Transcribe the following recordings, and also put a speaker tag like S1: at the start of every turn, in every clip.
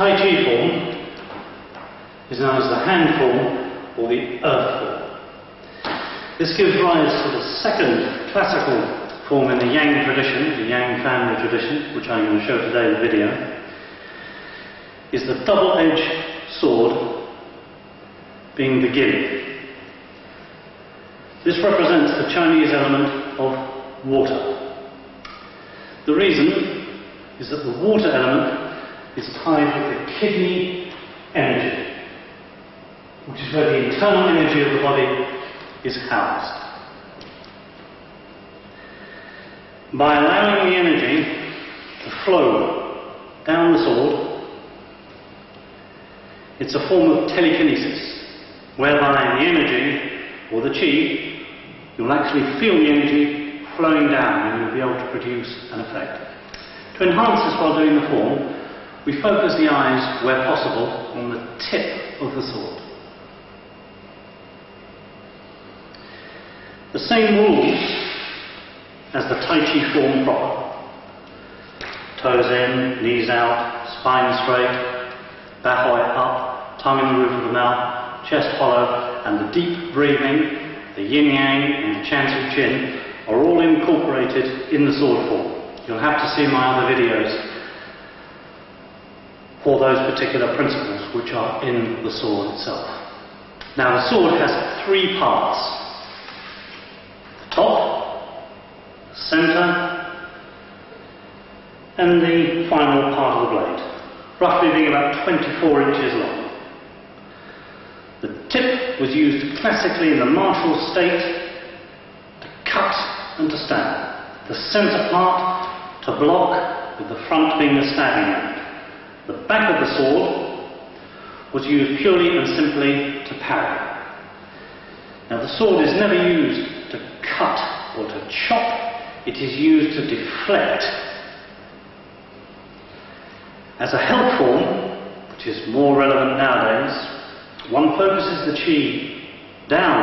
S1: Tai Chi Form is known as the hand form or the earth form. This gives rise to the second classical form in the Yang tradition, the Yang family tradition, which I'm going to show today in the video, is the double-edged sword being the Jian. This represents the Chinese element of water. The reason is that the water element is tied with the kidney energy, which is where the internal energy of the body is housed. By allowing the energy to flow down the sword, it's a form of telekinesis, whereby the energy, or the qi, you'll actually feel the energy flowing down and you'll be able to produce an effect. To enhance this while doing the form, we focus the eyes, where possible, on the tip of the sword. The same rules as the Tai Chi Form proper. Toes in, knees out, spine straight, bahoi up, tongue in the roof of the mouth, chest hollow, and the deep breathing, the yin-yang and the Chan Su Chin are all incorporated in the sword form. You'll have to see my other videos for those particular principles which are in the sword itself. Now the sword has three parts: the top, the centre, and the final part of the blade, roughly being about 24 inches long. The tip was used classically in the martial state to cut and to stab. The centre part to block, with the front being the stabbing end. The back of the sword was used purely and simply to parry. Now the sword is never used to cut or to chop, it is used to deflect. As a help form, which is more relevant nowadays, one focuses the qi down,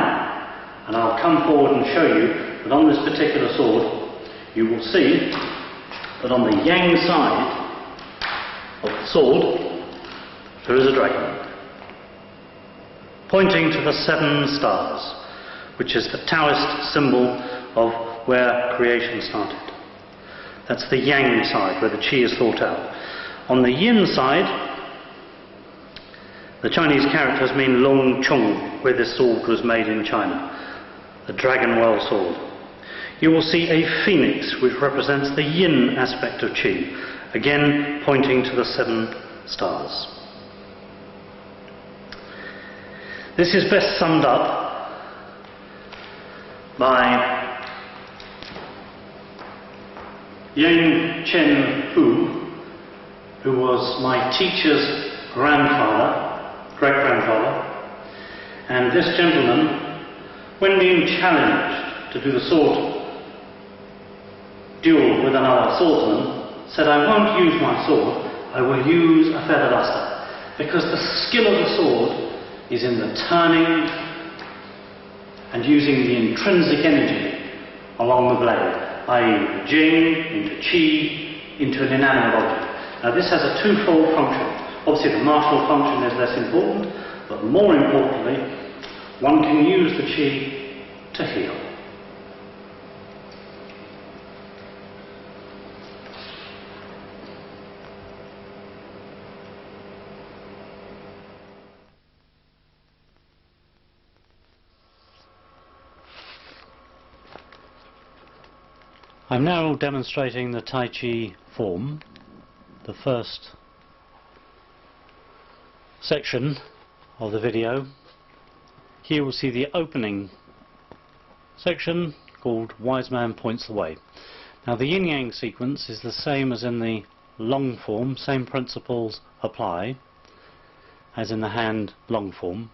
S1: and I'll come forward and show you that on this particular sword you will see that on the yang side of the sword there is a dragon, pointing to the 7 stars, which is the Taoist symbol of where creation started. That's the yang side, where the qi is thought out. On the yin side, the Chinese characters mean Long Chung, where this sword was made in China, the dragon well sword. You will see a phoenix, which represents the yin aspect of qi, again pointing to the 7 stars. This is best summed up by Yang Chen Hu, who was my teacher's great-grandfather, and this gentleman, when being challenged to do the sword duel with another swordsman, said, "I won't use my sword, I will use a feather duster," because the skill of the sword is in the turning and using the intrinsic energy along the blade, i.e. Jing into qi into an inanimate object. Now this has a twofold function. Obviously the martial function is less important, but more importantly, one can use the qi to heal. I'm now demonstrating the Tai Chi Form, the first section of the video. Here we'll see the opening section called Wise Man Points the Way. Now the yin-yang sequence is the same as in the long form, same principles apply as in the hand long form,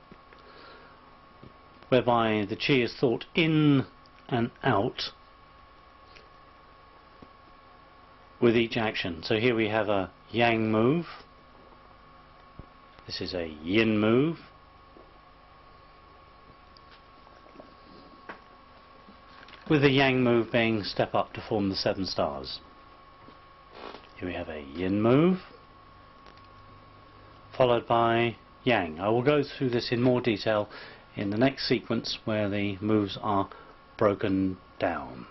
S1: whereby the qi is thought in and out with each action. So here we have a yang move, this is a yin move, with the yang move being step up to form the 7 stars. Here we have a yin move, followed by Yang. I will go through this in more detail in the next sequence where the moves are broken down.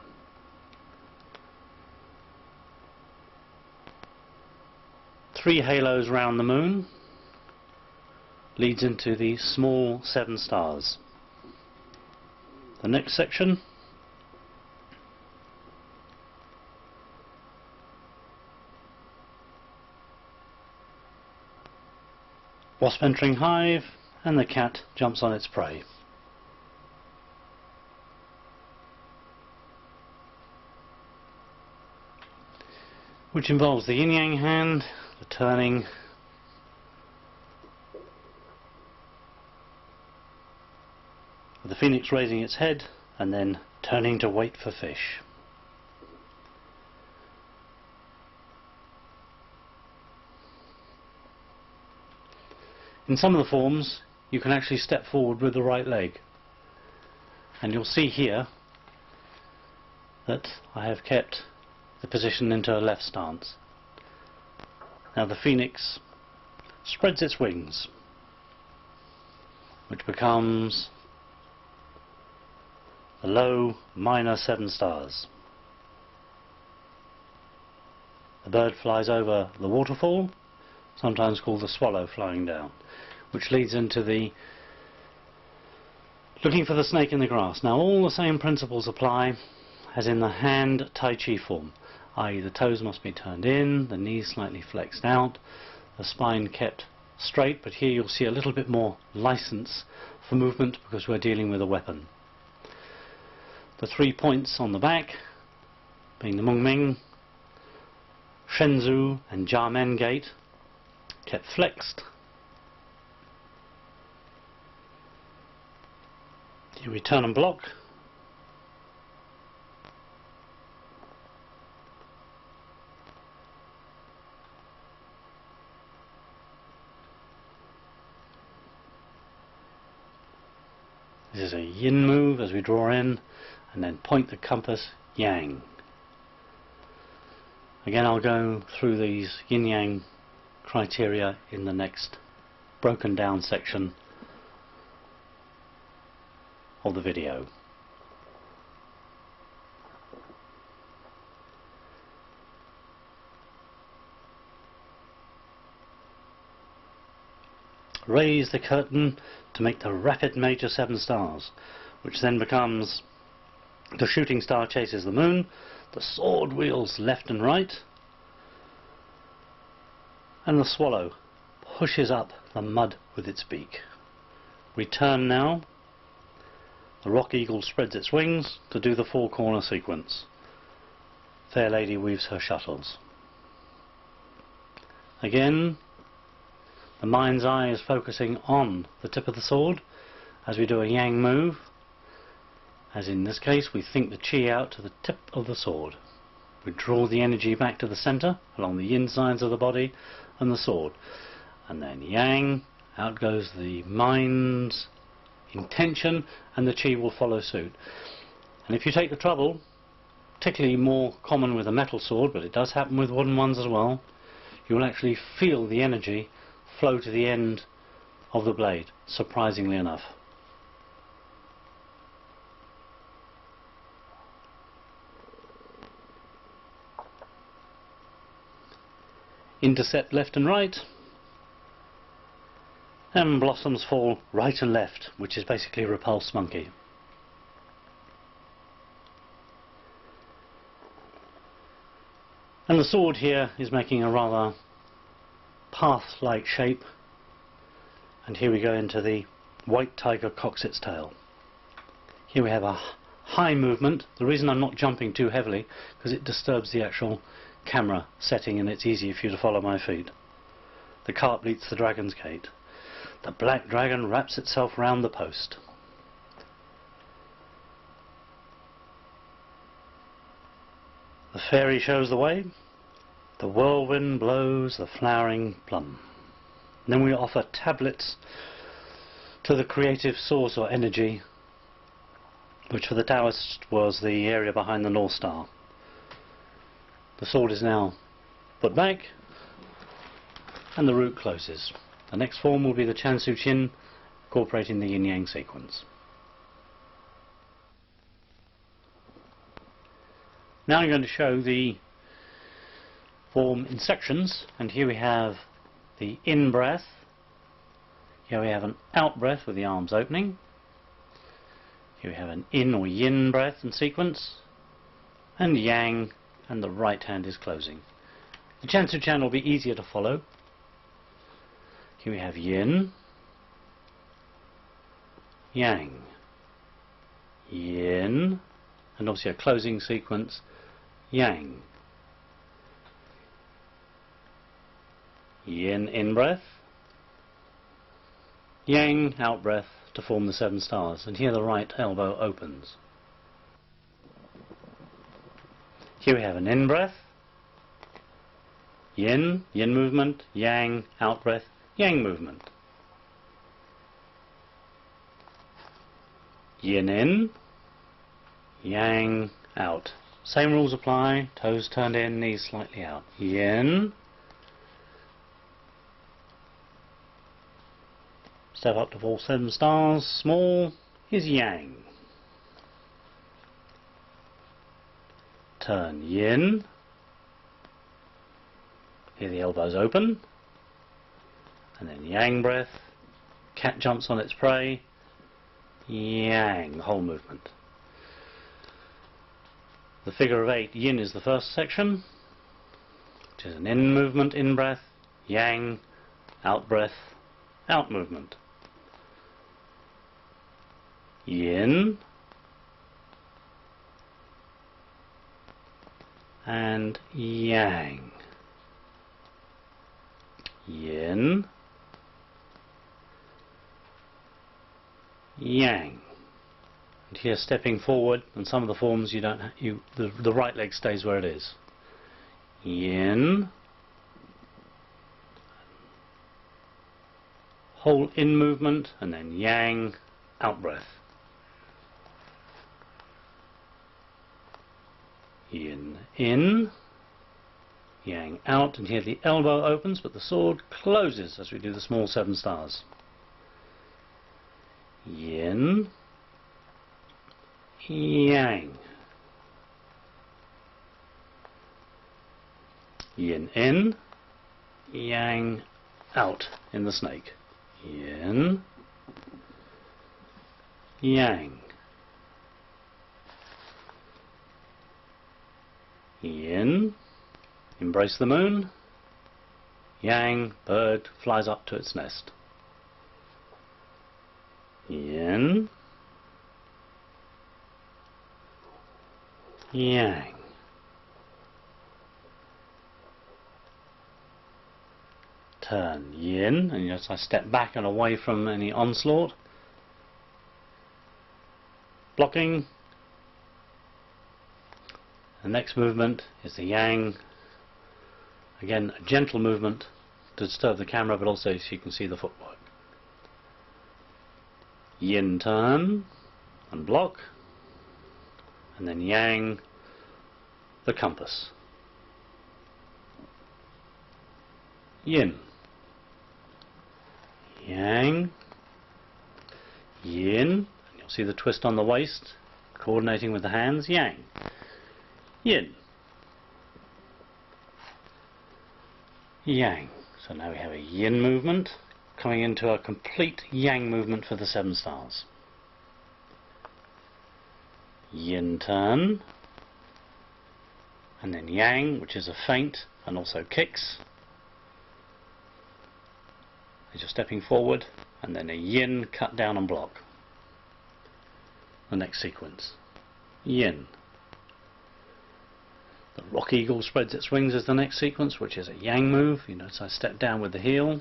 S1: Three halos round the moon leads into the small 7 stars. The next section wasp entering hive, and the cat jumps on its prey. Which involves the yin-yang hand, the turning, with the phoenix raising its head and then turning to wait for fish. In some of the forms you can actually step forward with the right leg, and you'll see here that I have kept the position into a left stance. Now the phoenix spreads its wings, which becomes the low minor 7 stars. The bird flies over the waterfall, sometimes called the swallow flying down, which leads into the looking for the snake in the grass. Now all the same principles apply as in the hand Tai Chi form, i.e. the toes must be turned in, the knees slightly flexed out, the spine kept straight, but here you'll see a little bit more license for movement because we're dealing with a weapon. The 3 points on the back being the Mung Ming, Shenzhou and Jian gate kept flexed. Here we turn and block. This is a yin move as we draw in, and then point the compass yang. Again, I'll go through these yin-yang criteria in the next broken down section of the video. Raise the curtain to make the rapid major 7 stars, which then becomes the shooting star chases the moon, the sword wheels left and right, and the swallow pushes up the mud with its beak. We turn now. The rock eagle spreads its wings to do the 4 corner sequence. Fair lady weaves her shuttles. Again, the mind's eye is focusing on the tip of the sword as we do a yang move, as in this case we think the chi out to the tip of the sword. We draw the energy back to the center along the yin sides of the body and the sword, and then yang, out goes the mind's intention, and the chi will follow suit. And if you take the trouble, particularly more common with a metal sword, but it does happen with wooden ones as well, you will actually feel the energy flow to the end of the blade, surprisingly enough. Intercept left and right, and blossoms fall right and left, which is basically repulse monkey. And the sword here is making a rather path-like shape, and here we go into the white tiger cocks its tail. Here we have a high movement. The reason I'm not jumping too heavily because it disturbs the actual camera setting and it's easier for you to follow my feet. The carp leads the dragon's gate. The black dragon wraps itself round the post. The fairy shows the way. The whirlwind blows the flowering plum. And then we offer tablets to the creative source or energy, which for the Taoist was the area behind the North Star. The sword is now put back and the root closes. The next form will be the Jian Chin, incorporating the yin-yang sequence. Now I'm going to show the form in sections, and here we have the in-breath, here we have an out-breath with the arms opening, here we have an in or yin breath and sequence, and yang, and the right hand is closing. The Jian Chin will be easier to follow. Here we have yin, yang, yin, and obviously a closing sequence, yang, yin in breath, yang out breath to form the 7 stars, and here the right elbow opens. Here we have an in breath, yin, yin movement, yang, out breath, yang movement. Yin in, yang out. Same rules apply, toes turned in, knees slightly out. Yin, step up to all 7 stars, small, is yang. Turn yin, here the elbows open, and then yang breath, cat jumps on its prey, yang, the whole movement. The figure of 8, yin is the first section, which is an in movement, in breath, yang, out breath, out movement. Yin, and yang. Yin, yang. And here stepping forward, and some of the forms the right leg stays where it is. Yin, whole in movement, and then yang, out breath. Yin in, yang out, and here the elbow opens but the sword closes as we do the small 7 stars. Yin, yang, yin in, yang out in the snake. Yin, yang, yin, embrace the moon, yang, bird flies up to its nest. Yin, yang, turn yin, and as I step back and away from any onslaught, blocking. The next movement is the yang, again a gentle movement to disturb the camera but also so you can see the footwork. Yin turn and block, and then yang, the compass. Yin, yang, yin, and you'll see the twist on the waist, coordinating with the hands, yang, yin, yang. So now we have a yin movement coming into a complete yang movement for the 7 stars. Yin turn, and then yang, which is a feint and also kicks as you're stepping forward, and then a yin, cut down and block. The next sequence, yin. The rock eagle spreads its wings as the next sequence, which is a yang move. You notice I step down with the heel.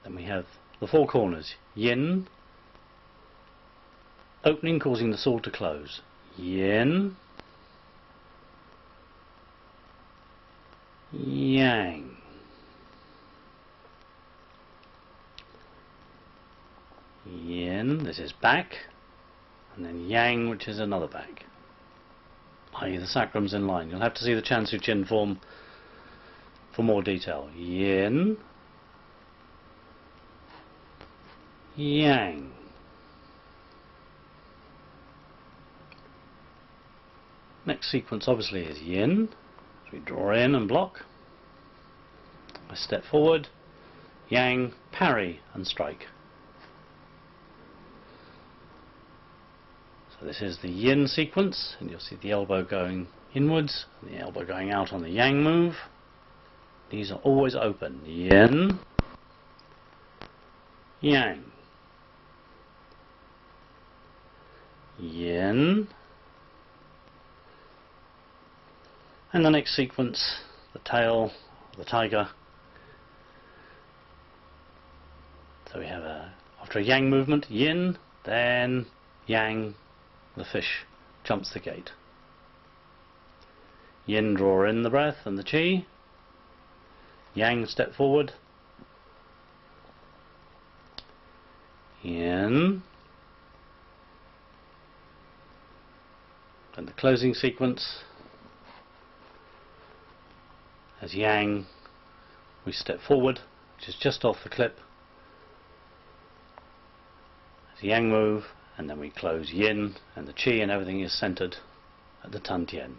S1: Then we have the 4 corners, yin, opening causing the sword to close. Yin, yang, yin, this is back, and then yang, which is another back, i.e. the sacrum's in line. You'll have to see the Jian Chin form for more detail. Yin, Yang. Next sequence obviously is Yin. So we draw in and block. I step forward. Yang, parry and strike. So this is the Yin sequence, and you'll see the elbow going inwards and the elbow going out on the Yang move. These are always open. Yin, Yang, Yin, and the next sequence, the tail, the tiger. So we have after a Yang movement, Yin, then Yang, the fish, jumps the gate. Yin, draw in the breath and the chi. Yang, step forward. Yin. And the closing sequence, as Yang, we step forward, which is just off the clip. As Yang move, and then we close Yin, and the Qi and everything is centered at the Tan Tien.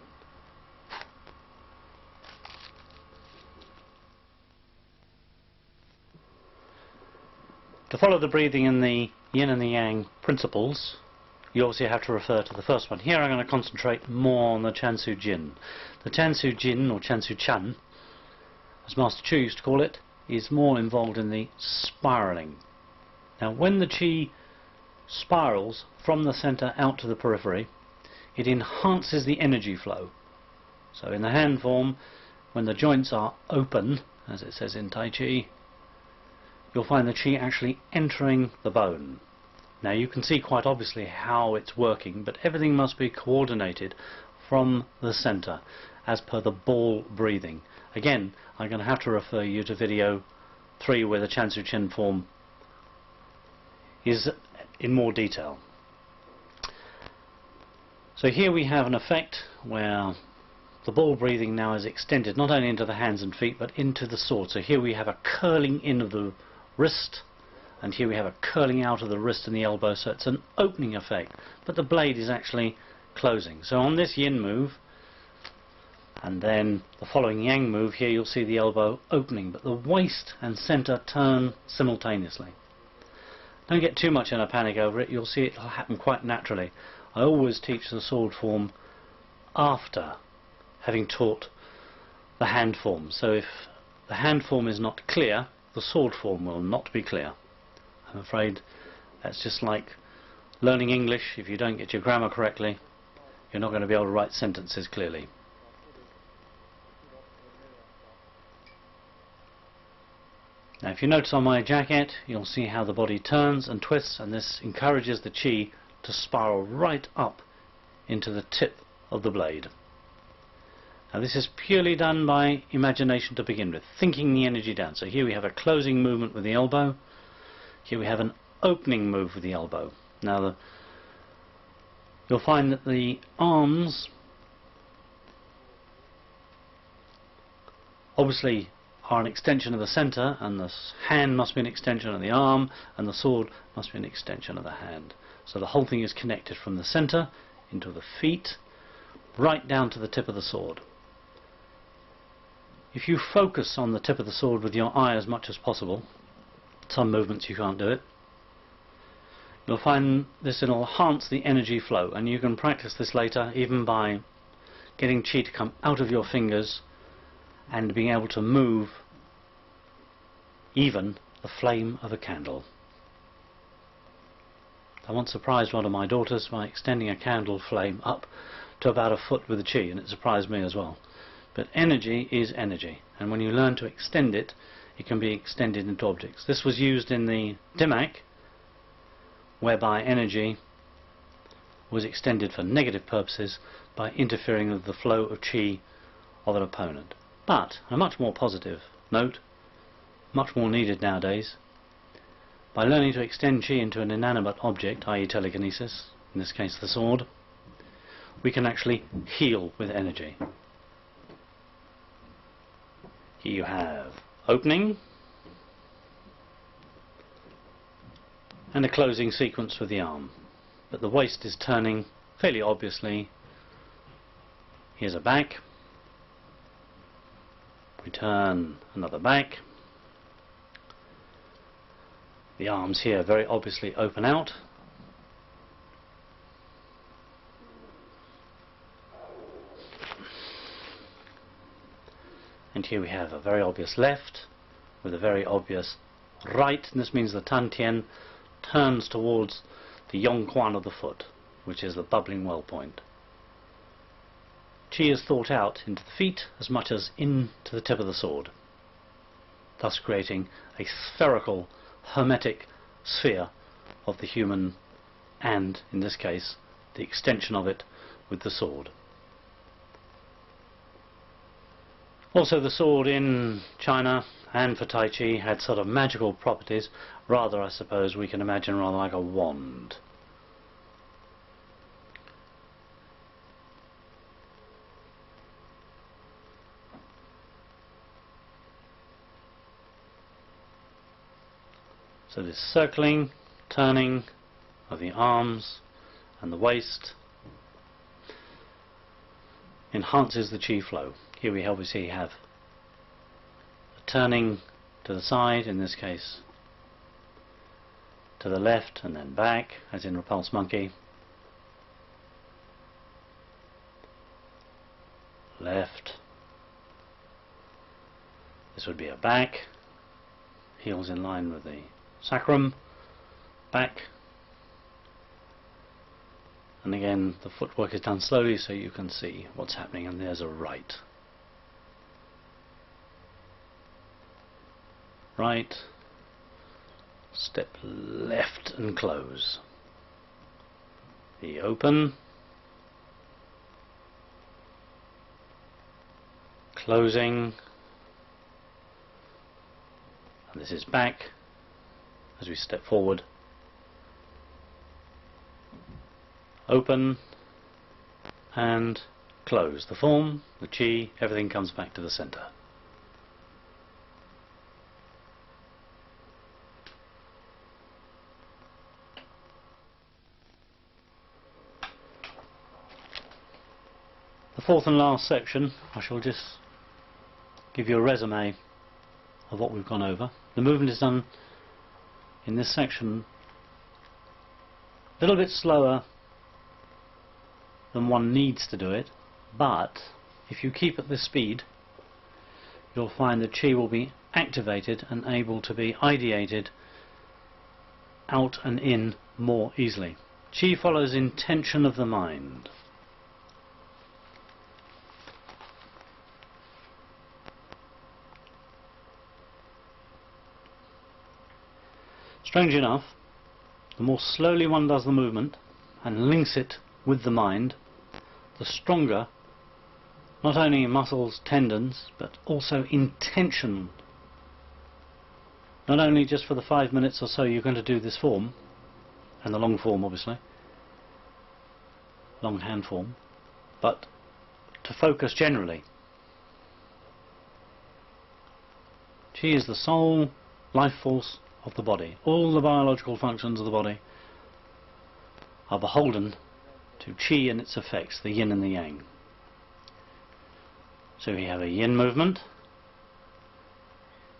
S1: To follow the breathing in the Yin and the Yang principles, you obviously have to refer to the first one. Here I'm going to concentrate more on the Chansu Jin. The Chansu Jin, or Chansu Chan, as Master Chu used to call it, is more involved in the spiraling. Now when the Qi spirals from the center out to the periphery, it enhances the energy flow. So in the hand form, when the joints are open, as it says in Tai Chi, you'll find the Qi actually entering the bone. Now you can see quite obviously how it's working, but everything must be coordinated from the center as per the ball breathing. Again, I'm going to have to refer you to video 3 where the Chansu Chin form is in more detail. So here we have an effect where the ball breathing now is extended not only into the hands and feet but into the sword. So here we have a curling in of the wrist, and here we have a curling out of the wrist and the elbow, so it's an opening effect, but the blade is actually closing. So on this Yin move and then the following Yang move, here you'll see the elbow opening, but the waist and center turn simultaneously. Don't get too much in a panic over it, you'll see it will happen quite naturally. I always teach the sword form after having taught the hand form, so if the hand form is not clear, the sword form will not be clear. I'm afraid that's just like learning English. If you don't get your grammar correctly, you're not going to be able to write sentences clearly. Now if you notice on my jacket, you'll see how the body turns and twists, and this encourages the Qi to spiral right up into the tip of the blade. Now this is purely done by imagination to begin with, thinking the energy down. So here we have a closing movement with the elbow. Here we have an opening move with the elbow. Now you'll find that the arms obviously are an extension of the center, and the hand must be an extension of the arm, and the sword must be an extension of the hand. So the whole thing is connected from the center into the feet, right down to the tip of the sword. If you focus on the tip of the sword with your eye as much as possible, some movements you can't do it, you'll find this will enhance the energy flow, and you can practice this later even by getting Qi to come out of your fingers and being able to move even the flame of a candle. I once surprised one of my daughters by extending a candle flame up to about a foot with the Qi, and it surprised me as well. But energy is energy, and when you learn to extend it, it can be extended into objects. This was used in the Dimak, whereby energy was extended for negative purposes by interfering with the flow of Qi of an opponent. But, on a much more positive note, much more needed nowadays, by learning to extend Qi into an inanimate object, i.e. telekinesis, in this case the sword, we can actually heal with energy. Here you have opening and a closing sequence with the arm, but the waist is turning fairly obviously. Here's a back, we turn another back, the arms here very obviously open out, and here we have a very obvious left with a very obvious right, and this means the Tan Tien turns towards the Yong Quan of the foot, which is the bubbling well point. Qi is thought out into the feet as much as into the tip of the sword, thus creating a spherical, hermetic sphere of the human and, in this case, the extension of it with the sword. Also, the sword in China and for Tai Chi had sort of magical properties, rather, I suppose we can imagine, rather like a wand. So this circling, turning of the arms and the waist enhances the Qi flow. Here we obviously have a turning to the side, in this case to the left and then back, as in Repulse Monkey. Left. This would be a back, heels in line with the sacrum, back, and again the footwork is done slowly so you can see what's happening, and there's a right. Right, step left and close. The open, closing, and this is back as we step forward. Open and close. The form, the Qi, everything comes back to the center. The fourth and last section, I shall just give you a resume of what we've gone over. The movement is done in this section a little bit slower than one needs to do it, but if you keep at this speed you'll find that Qi will be activated and able to be ideated out and in more easily. Qi follows intention of the mind. Strange enough, the more slowly one does the movement and links it with the mind, the stronger not only muscles, tendons, but also intention. Not only just for the 5 minutes or so you're going to do this form, and the long form obviously, long hand form, but to focus generally. Qi is the sole life force of the body. All the biological functions of the body are beholden to Qi and its effects, the yin and the yang. So we have a yin movement,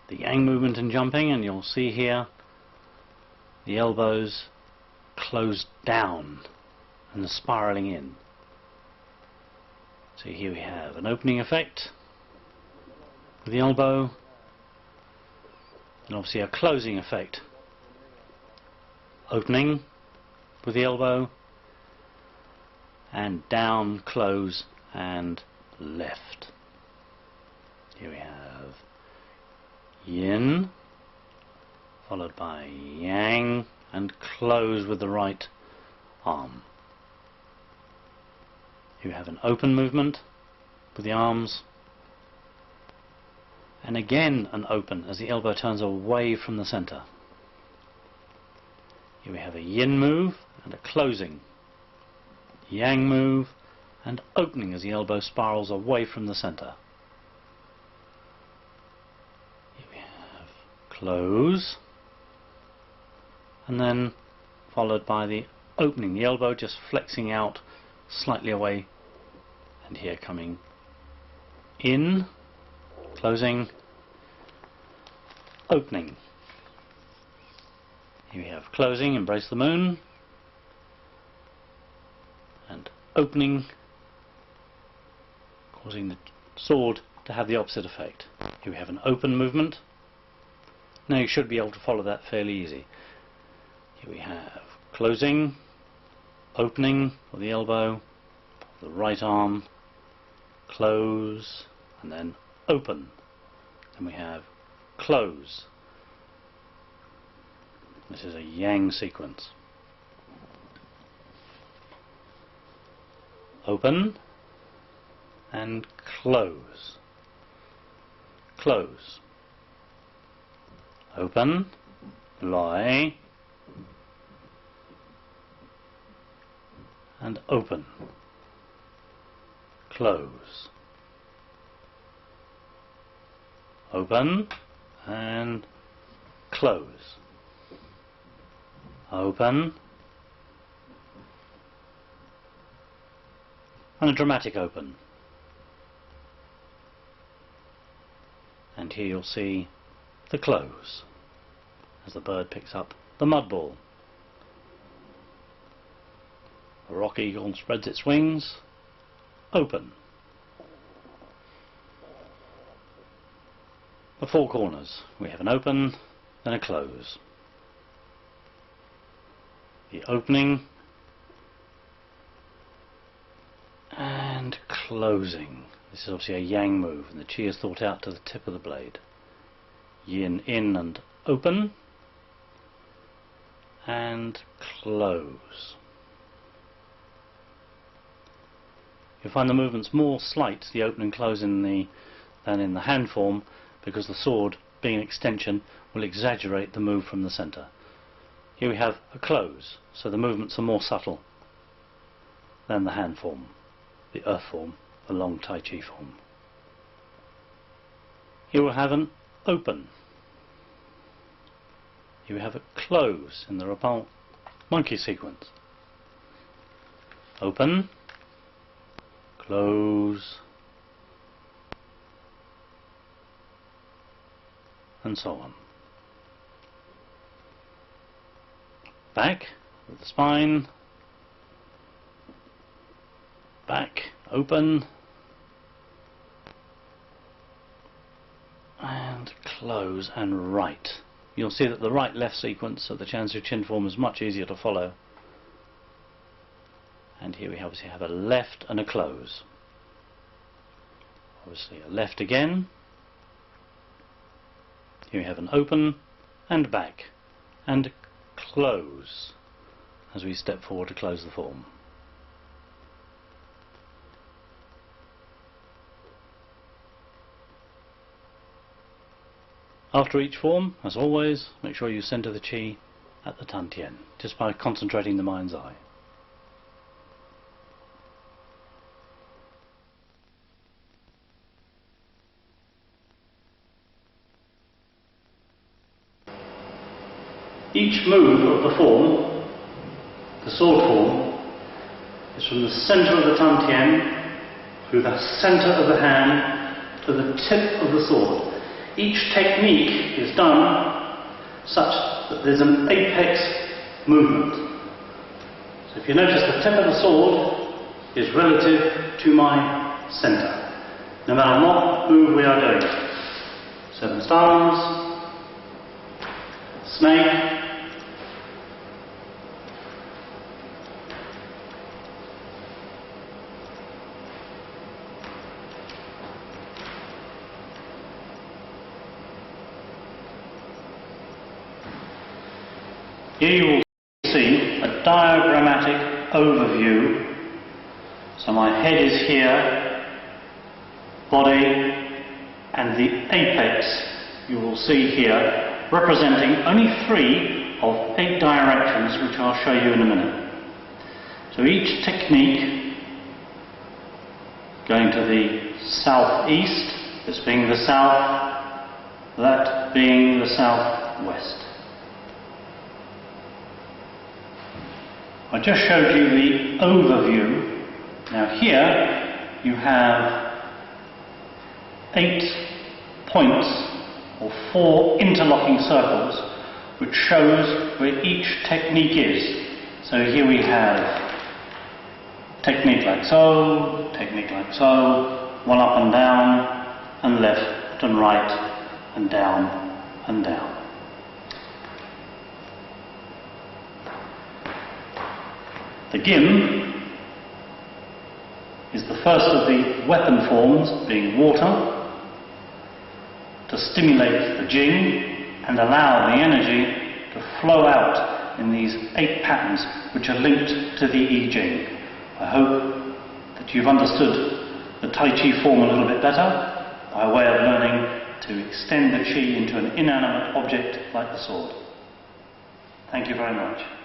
S1: the yang movement and jumping, and you'll see here the elbows close down and the spiraling in. So here we have an opening effect with the elbow, and obviously a closing effect. Opening with the elbow, and down, close, and left. Here we have yin, followed by yang, and close with the right arm. You have an open movement with the arms, and again an open as the elbow turns away from the center. Here we have a yin move and a closing, yang move and opening as the elbow spirals away from the center. close, and then followed by the opening, the elbow just flexing out slightly away, and here coming in, closing, opening. Here we have closing, embrace the moon, and opening, causing the sword to have the opposite effect. Here we have an open movement. Now you should be able to follow that fairly easy. Here we have closing, opening for the elbow, the right arm, close, and then open. Then we have close. This is a yang sequence. Open and close. Close. Open, lie, and open. Close. Open and close. Open and a dramatic open. And here you'll see the close as the bird picks up the mud ball. The rock eagle spreads its wings. Open. The four corners. We have an open, then a close. The opening and closing. This is obviously a yang move, and the chi is thought out to the tip of the blade. Yin in and open and close. You'll find the movements more slight, the open and close, than in the hand form, because the sword, being an extension, will exaggerate the move from the center. Here we have a close, so the movements are more subtle than the hand form, the earth form, the long Tai Chi form. Here we'll have an open. Here we have a close in the Rapal monkey sequence. Open, close, and so on. Back with the spine, back, open, and close, and right. You'll see that the right-left sequence of the Jian Chin form is much easier to follow. And here we obviously have a left and a close. Obviously a left again. Here we have an open and back and close as we step forward to close the form. After each form, as always, make sure you center the chi at the Tan Tien, just by concentrating the mind's eye. Each move of the form, the sword form, is from the center of the Tan Tien through the center of the hand to the tip of the sword. Each technique is done such that there's an apex movement. So if you notice, the tip of the sword is relative to my center, no matter what move we are doing. Seven stars, snake, here you will see a diagrammatic overview. So my head is here, body, and the apex you will see here, representing only 3 of 8 directions, which I'll show you in a minute. So each technique going to the southeast, this being the south, that being the southwest. I just showed you the overview. Now here you have 8 points or 4 interlocking circles which shows where each technique is. So here we have technique like so, one up and down, and left and right, and down and down. The Jian is the first of the weapon forms, being water, to stimulate the Jian and allow the energy to flow out in these 8 patterns which are linked to the I Ching. I hope that you've understood the Tai Chi form a little bit better by way of learning to extend the Chi into an inanimate object like the sword. Thank you very much.